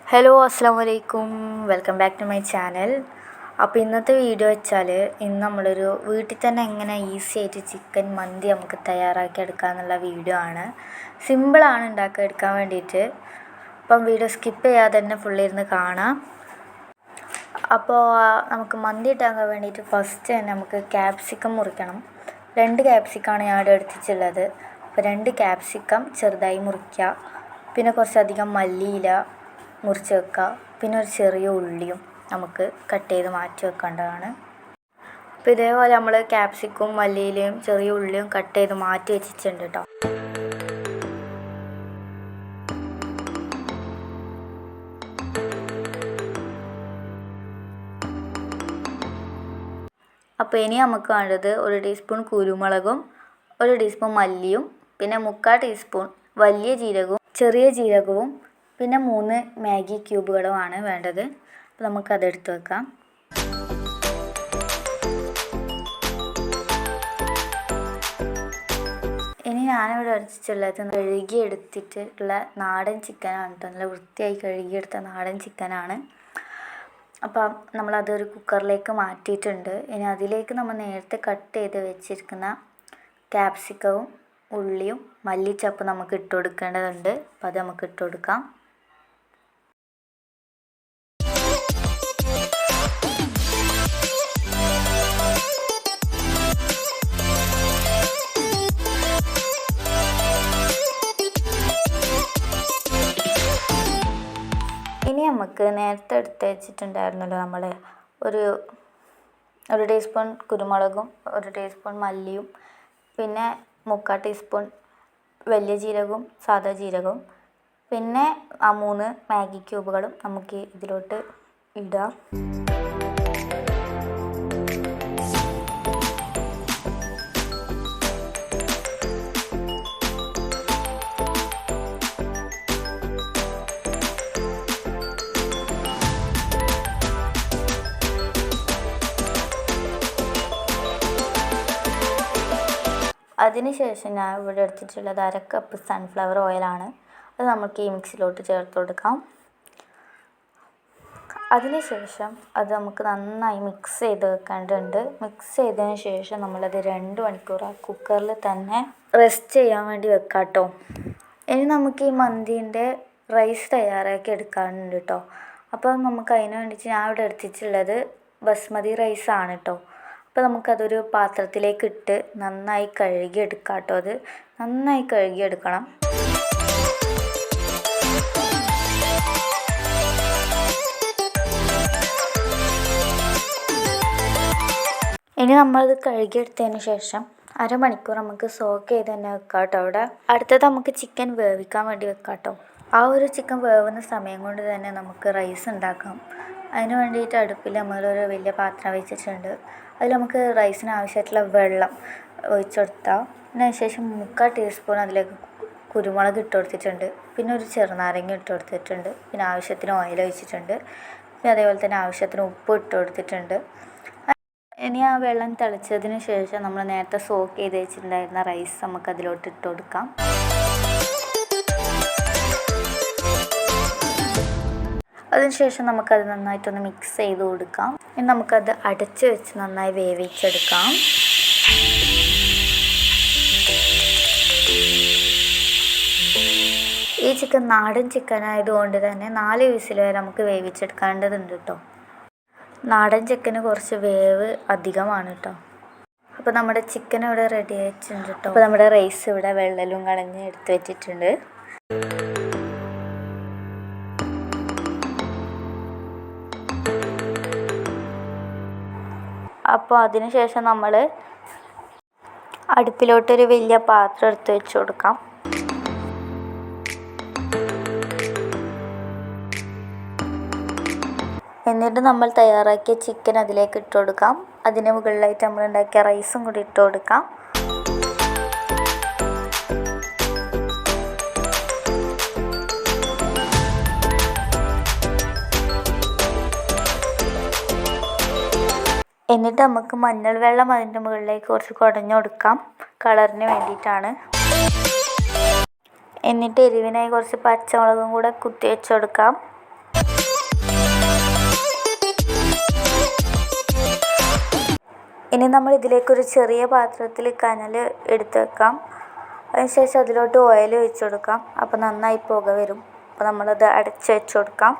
Hello അസ്സാം വലൈക്കും, welcome back to my channel. അപ്പോൾ ഇന്നത്തെ വീഡിയോ വെച്ചാൽ ഇന്ന് നമ്മളൊരു വീട്ടിൽ തന്നെ എങ്ങനെ ഈസി ആയിട്ട് ചിക്കൻ മന്തി നമുക്ക് തയ്യാറാക്കി എടുക്കുക എന്നുള്ള വീഡിയോ ആണ്. സിമ്പിളാണ് എടുക്കാൻ വേണ്ടിയിട്ട്. അപ്പം വീഡിയോ സ്കിപ്പ് ചെയ്യാതെ തന്നെ ഫുള്ളിരുന്ന് കാണാം. അപ്പോൾ നമുക്ക് മന്തി ഉണ്ടാക്കാൻ വേണ്ടിയിട്ട് ഫസ്റ്റ് തന്നെ നമുക്ക് ക്യാപ്സിക്കം മുറിക്കണം. 2 ക്യാപ്സിക്കമാണ് ഞാൻ ഇവിടെ എടുത്തിട്ടുള്ളത്. അപ്പോൾ 2 ക്യാപ്സിക്കം ചെറുതായി മുറിക്കുക. പിന്നെ കുറച്ചധികം മല്ലിയില മുറിച്ച് വെക്കുക. പിന്നെ ഒരു ചെറിയ ഉള്ളിയും നമുക്ക് കട്ട് ചെയ്ത് മാറ്റി വെക്കേണ്ടതാണ്. അപ്പോൾ ഇതേപോലെ നമ്മൾ ക്യാപ്സിക്കും മല്ലിയിലയും ചെറിയ ഉള്ളിയും കട്ട് ചെയ്ത് മാറ്റി വെച്ചിട്ടുണ്ട് കേട്ടോ. അപ്പോൾ ഇനി നമുക്ക് വേണ്ടത് 1 ടീസ്പൂൺ കുരുമുളകും 1 ടീസ്പൂൺ മല്ലിയും പിന്നെ 3/4 ടീസ്പൂൺ വലിയ ജീരകവും ചെറിയ ജീരകവും പിന്നെ 3 മാഗി ക്യൂബുകളുമാണ് വേണ്ടത്. അപ്പോൾ നമുക്കതെടുത്ത് വെക്കാം. ഇനി ഞാനിവിടെ അടിച്ചിട്ടുള്ളത് കഴുകി എടുത്തിട്ടുള്ള നാടൻ ചിക്കനാണ് കേട്ടോ. നല്ല വൃത്തിയായി കഴുകിയെടുത്ത നാടൻ ചിക്കനാണ്. അപ്പം നമ്മളതൊരു കുക്കറിലേക്ക് മാറ്റിയിട്ടുണ്ട്. ഇനി അതിലേക്ക് നമ്മൾ നേരത്തെ കട്ട് ചെയ്ത് വെച്ചിരിക്കുന്ന ക്യാപ്സിക്കവും ഉള്ളിയും മല്ലിച്ചപ്പ് നമുക്ക് ഇട്ട് കൊടുക്കേണ്ടതുണ്ട്. അപ്പോൾ അത് നമുക്ക് ഇട്ട് കൊടുക്കാം. ഇനി നമുക്ക് നേരത്തെ എടുത്ത് വെച്ചിട്ടുണ്ടായിരുന്നല്ലോ നമ്മൾ ഒരു ടീസ്പൂൺ കുരുമുളകും 1 ടീസ്പൂൺ മല്ലിയും പിന്നെ 3/4 ടീസ്പൂൺ വലിയ ജീരകവും സാദാ ജീരകവും പിന്നെ ആ 3 മാഗി ക്യൂബുകളും നമുക്ക് ഇതിലോട്ട് ഇടാം. അതിനുശേഷം ഞാൻ ഇവിടെ എടുത്തിട്ടുള്ളത് 1/2 കപ്പ് സൺഫ്ലവർ ഓയിലാണ്. അത് നമുക്ക് ഈ മിക്സിയിലോട്ട് ചേർത്ത് കൊടുക്കാം. അതിനുശേഷം അത് നമുക്ക് നന്നായി മിക്സ് ചെയ്ത് വെക്കേണ്ടതുണ്ട്. മിക്സ് ചെയ്തതിന് ശേഷം നമ്മളത് 2 മണിക്കൂർ ആ കുക്കറിൽ തന്നെ റെസ്റ്റ് ചെയ്യാൻ വേണ്ടി വെക്കാം കേട്ടോ. ഇനി നമുക്ക് ഈ മന്തീൻ്റെ റൈസ് തയ്യാറാക്കി എടുക്കാനുണ്ട് കേട്ടോ. അപ്പോൾ നമുക്ക് അതിന് വേണ്ടിയിട്ട് ഞാൻ ഇവിടെ എടുത്തിട്ടുള്ളത് ബസ്മതി റൈസാണ് കേട്ടോ. അപ്പോൾ നമുക്കതൊരു പാത്രത്തിലേക്ക് ഇട്ട് നന്നായി കഴുകിയെടുക്കാം കേട്ടോ. അത് നന്നായി കഴുകിയെടുക്കണം. ഇനി നമ്മളത് കഴുകിയെടുത്തതിന് ശേഷം 1/2 മണിക്കൂർ നമുക്ക് സോക്ക് ചെയ്ത് തന്നെ വെക്കാം കേട്ടോ. അവിടെ അടുത്തത് നമുക്ക് ചിക്കൻ വേവിക്കാൻ വേണ്ടി വെക്കാം കേട്ടോ. ആ ഒരു ചിക്കൻ വേവുന്ന സമയം കൊണ്ട് തന്നെ നമുക്ക് റൈസ് ഉണ്ടാക്കാം. അതിന് വേണ്ടിയിട്ട് അടുപ്പിൽ നമ്മളൊരു വലിയ പാത്രം വെച്ചിട്ടുണ്ട്. അതിൽ നമുക്ക് റൈസിന് ആവശ്യമായിട്ടുള്ള വെള്ളം ഒഴിച്ചെടുത്താൽ അതിനുശേഷം 3/4 ടീസ്പൂൺ അതിലേക്ക് കുരുമുളക് ഇട്ട് കൊടുത്തിട്ടുണ്ട്. പിന്നെ ഒരു ചെറുനാരങ്ങ ഇട്ട് കൊടുത്തിട്ടുണ്ട്. പിന്നെ ആവശ്യത്തിന് ഓയിൽ ഒഴിച്ചിട്ടുണ്ട്. പിന്നെ അതേപോലെ തന്നെ ആവശ്യത്തിന് ഉപ്പ് ഇട്ട് കൊടുത്തിട്ടുണ്ട്. ഇനി ആ വെള്ളം തിളച്ചതിന് ശേഷം നമ്മൾ നേരത്തെ സോക്ക് ചെയ്ത് വെച്ചിട്ടുണ്ടായിരുന്ന റൈസ് നമുക്ക് അതിലോട്ട് ഇട്ട് കൊടുക്കാം. അതിനുശേഷം നമുക്കത് നന്നായിട്ടൊന്ന് മിക്സ് ചെയ്ത് കൊടുക്കാം. ഇനി നമുക്കത് അടച്ച് വെച്ച് നന്നായി വേവിച്ചെടുക്കാം. ഈ ചിക്കൻ നാടൻ ചിക്കൻ ആയതുകൊണ്ട് തന്നെ 4 വിസിൽ വരെ നമുക്ക് വേവിച്ചെടുക്കേണ്ടതുണ്ട് കേട്ടോ. നാടൻ ചിക്കന് കുറച്ച് വേവ് അധികമാണ് കേട്ടോ. അപ്പോൾ നമ്മുടെ ചിക്കൻ ഇവിടെ റെഡി ആയിട്ടുണ്ട് കേട്ടോ. അപ്പോൾ നമ്മുടെ റൈസ് ഇവിടെ വെള്ളലും കളഞ്ഞ് എടുത്ത് വെച്ചിട്ടുണ്ട്. അപ്പോൾ അതിന് ശേഷം നമ്മൾ അടുപ്പിലോട്ടൊരു വലിയ പാത്രം എടുത്ത് വെച്ച് കൊടുക്കാം. എന്നിട്ട് നമ്മൾ തയ്യാറാക്കിയ ചിക്കൻ അതിലേക്ക് ഇട്ട് കൊടുക്കാം. അതിന് മുകളിലായിട്ട് നമ്മൾ ഉണ്ടാക്കിയ റൈസും കൂടി ഇട്ട് കൊടുക്കാം. എന്നിട്ട് നമുക്ക് മഞ്ഞൾ വെള്ളം അതിൻ്റെ മുകളിലേക്ക് കുറച്ച് കുടഞ്ഞു കൊടുക്കാം, കളറിന് വേണ്ടിയിട്ടാണ്. എന്നിട്ട് എരിവിനായി കുറച്ച് പച്ചമുളകും കൂടെ കുത്തി വെച്ച് കൊടുക്കാം. ഇനി നമ്മൾ ഇതിലേക്കൊരു ചെറിയ പാത്രത്തിൽ കനൽ എടുത്ത് വെക്കാം. അതിനുശേഷം അതിലോട്ട് ഓയിൽ ഒഴിച്ച് കൊടുക്കാം. അപ്പോൾ നന്നായി പുക വരും. അപ്പോൾ നമ്മളത് അടച്ച് വെച്ച് കൊടുക്കാം.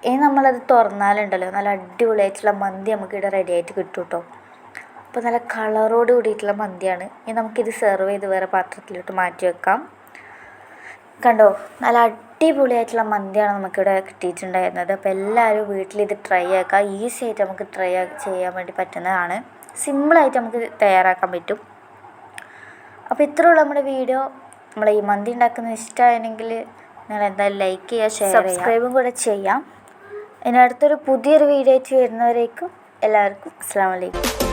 ഇനി നമ്മളത് തുറന്നാലുണ്ടല്ലോ നല്ല അടിപൊളിയായിട്ടുള്ള മന്തി നമുക്കിവിടെ റെഡി ആയിട്ട് കിട്ടും കേട്ടോ. അപ്പോൾ നല്ല കളറോട് കൂടിയിട്ടുള്ള മന്തിയാണ്. ഇനി നമുക്കിത് സെർവ് ചെയ്ത് വേറെ പാത്രത്തിലോട്ട് മാറ്റി വെക്കാം. കണ്ടോ, നല്ല അടിപൊളിയായിട്ടുള്ള മന്തിയാണ് നമുക്കിവിടെ കിട്ടിയിട്ടുണ്ടായിരുന്നത്. അപ്പോൾ എല്ലാവരും വീട്ടിലിത് ട്രൈ ആക്കുക. ഈസി ആയിട്ട് നമുക്ക് ചെയ്യാൻ വേണ്ടി പറ്റുന്നതാണ്. സിമ്പിളായിട്ട് നമുക്ക് തയ്യാറാക്കാൻ പറ്റും. അപ്പോൾ ഇത്രയുള്ള നമ്മുടെ വീഡിയോ. നമ്മളെ ഈ മന്തി ഉണ്ടാക്കുന്നത് ഇഷ്ടമായെങ്കിൽ നിങ്ങൾ എന്തായാലും ലൈക്ക് ചെയ്യുക, ഷെയർ ചെയ്യുക, സബ്സ്ക്രൈബും കൂടെ ചെയ്യാം. ഇനി അടുത്തൊരു പുതിയൊരു വീഡിയോ ആയിട്ട് വരുന്നവരേക്കും എല്ലാവർക്കും അസ്സലാമു അലൈക്കും.